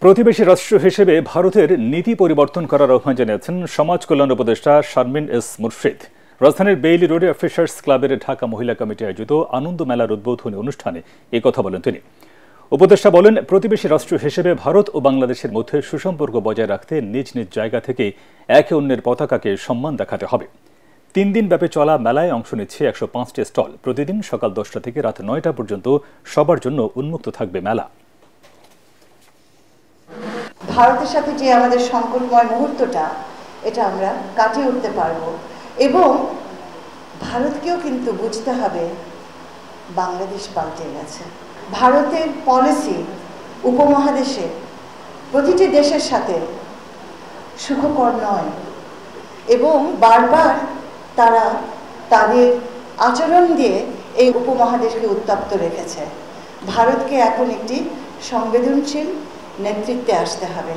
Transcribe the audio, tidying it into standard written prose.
প্রতিবেশী রাষ্ট্র হিসেবে ভারতের নীতি পরিবর্তন করার আহ্বান জানিয়েছেন সমাজ কল্যাণ উপদেষ্টা শারমিন এস মুর্শিদ। রাজধানীর বেইলি রোডে অফিসার্স ক্লাবের ঢাকা মহিলা কমিটি আয়োজিত আনন্দ মেলার উদ্বোধনী অনুষ্ঠানে কথা বলেন তিনি। উপদেষ্টা বলেন, প্রতিবেশী রাষ্ট্র হিসেবে ভারত ও বাংলাদেশের মধ্যে সুসম্পর্ক বজায় রাখতে নিজ নিজ জায়গা থেকে একে অন্যের পতাকাকে সম্মান দেখাতে হবে। 3 দিন ব্যাপী চলা মেলায় অংশ নিচ্ছে 105টি স্টল। প্রতিদিন সকাল 10টা থেকে রাত 9টা পর্যন্ত সবার জন্য উন্মুক্ত থাকবে মেলা। ভারতের সাথে যে আমাদের সংকটময় মুহূর্তটা, এটা আমরা কাটিয়ে উঠতে পারবো এবং ভারতকেও কিন্তু বুঝতে হবে বাংলাদেশ পাল্টে গেছে। ভারতের পলিসি উপমহাদেশে প্রতিটি দেশের সাথে সুখকর নয় এবং বারবার তারা তাদের আচরণ দিয়ে এই উপমহাদেশকে উত্তপ্ত রেখেছে। ভারতকে এখন একটি সংবেদনশীল নেতৃত্বে আসতে হবে।